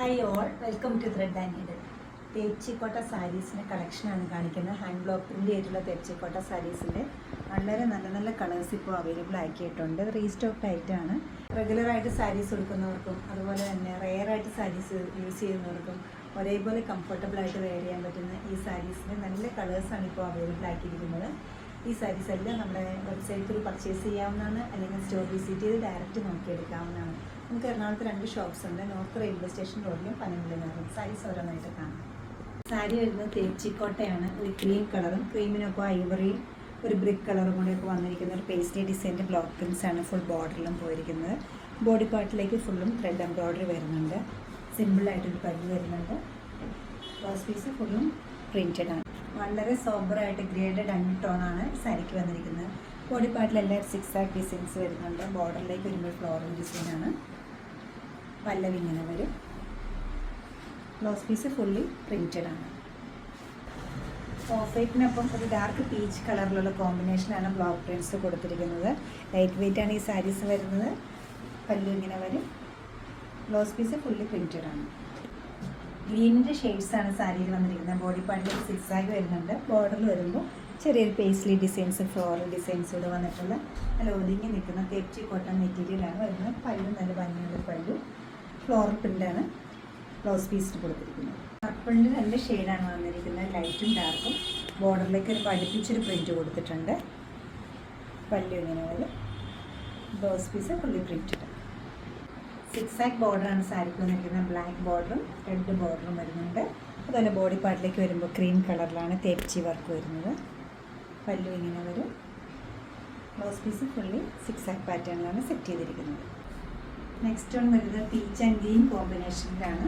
Hi all, welcome to thread and needle. Thechikotta സാരീസിൻ്റെ കളക്ഷനാണ് കാണിക്കുന്നത്. ഹാൻഡ് ബ്ലോക്ക് പ്രിൻ്റ് ചെയ്തിട്ടുള്ള തേച്ചിക്കോട്ട സാരീസിൻ്റെ വളരെ നല്ല നല്ല കളേഴ്സ് ഇപ്പോൾ അവൈലബിൾ ആക്കിയിട്ടുണ്ട്. റീസ്റ്റോക്ഡ് ആയിട്ടാണ്. റെഗുലറായിട്ട് സാരീസ് എടുക്കുന്നവർക്കും അതുപോലെ തന്നെ റെയറായിട്ട് സാരീസ് യൂസ് ചെയ്യുന്നവർക്കും ഒരേപോലെ കംഫർട്ടബിളായിട്ട് വെയർ ചെയ്യാൻ പറ്റുന്ന ഈ സാരീസിൻ്റെ നല്ല കളേഴ്സാണ് ഇപ്പോൾ അവൈലബിൾ ആക്കിയിരിക്കുന്നത്. ഈ സാരീസ് എല്ലാം നമ്മുടെ വെബ്സൈറ്റിൽ പർച്ചേസ് ചെയ്യാവുന്നതാണ്, അല്ലെങ്കിൽ സ്റ്റോർ വിസിറ്റ് ചെയ്ത് ഡയറക്റ്റ് നോക്കിയെടുക്കാവുന്നതാണ്. നമുക്ക് എറണാകുളത്ത് 2 ഷോപ്സ് ഉണ്ട്. നോർത്ത് റെയിൽവേ സ്റ്റേഷൻ റോഡിലും പനമ്പള്ളിയിലും. സാരീസ് ഓരോന്നായിട്ട് കാണാം. സാരി വരുന്നത് തേച്ചിക്കോട്ടയാണ്. ഒരു ക്രീം കളറും ക്രീമിനൊപ്പം ഐവറിയും ഒരു ബ്രിക്ക് കളറും കൂടെയൊക്കെ വന്നിരിക്കുന്ന ഒരു പേസ്ലി ഡിസൈൻ്റെ ബ്ലോക്ക് പ്രിൻസാണ് ഫുൾ ബോർഡറിലും പോയിരിക്കുന്നത്. ബോഡി പാർട്ടിലേക്ക് ഫുള്ളും ത്രെഡ് എംബ്രോയ്ഡറി വരുന്നുണ്ട്. സിമ്പിളായിട്ടൊരു പല്ല് വരുന്നുണ്ട്. ബ്ലൗസ് പീസ് ഫുള്ളും പ്രിൻറ്റഡ് ആണ്. വളരെ സോബറായിട്ട് ഗ്രേഡഡ് ടോണാണ് സാരിക്ക് വന്നിരിക്കുന്നത്. ബോഡി പാർട്ടിലെല്ലാം 6 ഡിസൈൻസ് വരുന്നുണ്ട്. ബോർഡറിലേക്ക് വരുമ്പോൾ ഫ്ലോറൽ ഡിസൈനാണ്. പല്ലവി ഇങ്ങനെ വരും. ബ്ലൗസ് പീസ് ഫുള്ളി പ്രിൻറ്റഡ് ആണ്. ഓഫ് വൈറ്റിനൊപ്പം ഒരു ഡാർക്ക് പീച്ച് കളറിലുള്ള കോമ്പിനേഷനാണ് ബ്ലോക്ക് പ്രിൻറ്റ്സ് കൊടുത്തിരിക്കുന്നത്. ലൈറ്റ് വെയിറ്റ് ആണ് ഈ സാരീസ് വരുന്നത്. പല്ലു ഇങ്ങനെ വരും. ബ്ലൗസ് പീസ് ഫുള്ളി പ്രിൻറ്റഡ് ആണ്. ഗ്രീനിൻ്റെ ഷെയ്ഡ്സാണ് സാരിയിൽ വന്നിരിക്കുന്നത്. ബോഡി പാർട്ടിൽ 6 വരുന്നുണ്ട്. ബോർഡറിൽ വരുമ്പോൾ ചെറിയൊരു പേസ്ലി ഡിസൈൻസ്, ഫ്ലോറൽ ഡിസൈൻസ് ഇവിടെ വന്നിട്ടുള്ള നല്ല ഒതുങ്ങി നിൽക്കുന്ന തേച്ചി കോട്ടൺ മെറ്റീരിയലാണ് വരുന്നത്. പല്ലു നല്ല ഭംഗിയുള്ള പല്ലു. ഫ്ലോറൽ പ്രിൻ്റാണ് ബ്ലൗസ് പീസിന് കൊടുത്തിരിക്കുന്നത്. പർപ്പിളിൻ്റെ 2 ഷെയ്ഡാണ് വന്നിരിക്കുന്നത്, ലൈറ്റും ഡാർക്കും. ബോർഡറിലേക്ക് ഒരു പഠിപ്പിച്ചൊരു പ്രിൻറ്റ് കൊടുത്തിട്ടുണ്ട്. പല്ലു ഇങ്ങനെ വരും. Blouse piece fully printed. 6 ബോർഡറാണ് സാരിക്ക് വന്നിരിക്കുന്നത്. ബ്ലാക്ക് ബോർഡറും റെഡ് ബോർഡറും വരുന്നുണ്ട്. അതുപോലെ ബോഡി പാർട്ടിലേക്ക് വരുമ്പോൾ ക്രീം കളറിലാണ് തേപ്ചി വർക്ക് വരുന്നത്. പല്ലു ഇങ്ങനെ വരും. ബ്ലൗസ് പീസ് ഫുള്ളി 6 പാറ്റേണിലാണ് സെറ്റ് ചെയ്തിരിക്കുന്നത്. നെക്സ്റ്റ് വൺ വരുന്നത് പീച്ച് ആൻഡ് ഗ്രീൻ കോമ്പിനേഷനിലാണ്.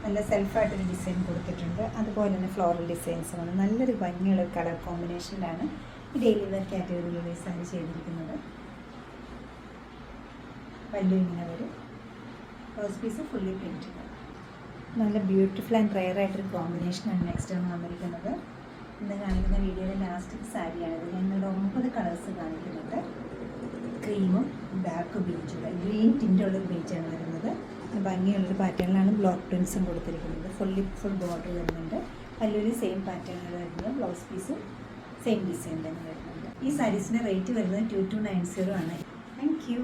നല്ല സെൽഫായിട്ടൊരു ഡിസൈൻ കൊടുത്തിട്ടുണ്ട്. അതുപോലെ തന്നെ ഫ്ലോറൽ ഡിസൈൻസുമാണ്. നല്ലൊരു ഭംഗിയുള്ള കളർ കോമ്പിനേഷനിലാണ് ഈ ഡെയിലി വെയർ കാറ്റഗറിയിലുള്ള ഈ സാരി ചെയ്തിരിക്കുന്നത്. പല്ലു ഇങ്ങനെ വരും. Blouse piece fully printed. നല്ല ബ്യൂട്ടിഫുൾ ആൻഡ് റെയർ ആയിട്ടൊരു കോമ്പിനേഷനാണ് നെക്സ്റ്റ് ആണ് വന്നിരിക്കുന്നത്. ഇന്ന് കാണിക്കുന്ന വീഡിയോയുടെ ലാസ്റ്റ് സാരിയാണിത്. ഞങ്ങളുടെ 9 കളേഴ്സ് കാണിക്കുന്നുണ്ട്. ക്രീമും ഡാർക്ക് ബീച്ചും ഗ്രീൻ ടിൻ്റുള്ളൊരു ബീച്ചാണ് വരുന്നത്. ഭംഗിയുള്ളൊരു പാറ്റേണിലാണ് ബ്ലോക്ക് പ്രിൻസും കൊടുത്തിരിക്കുന്നത്. ഫുൾ ബോർഡർ വരുന്നുണ്ട്. പല്ലൊരു സെയിം പാറ്റേണിൽ വരുന്നത്. ബ്ലൗസ് പീസും സെയിം ഡിസൈൻ തന്നെ വരുന്നുണ്ട്. ഈ സാരീസിൻ്റെ റേറ്റ് വരുന്നത് 2290 ആണ്. Thank you.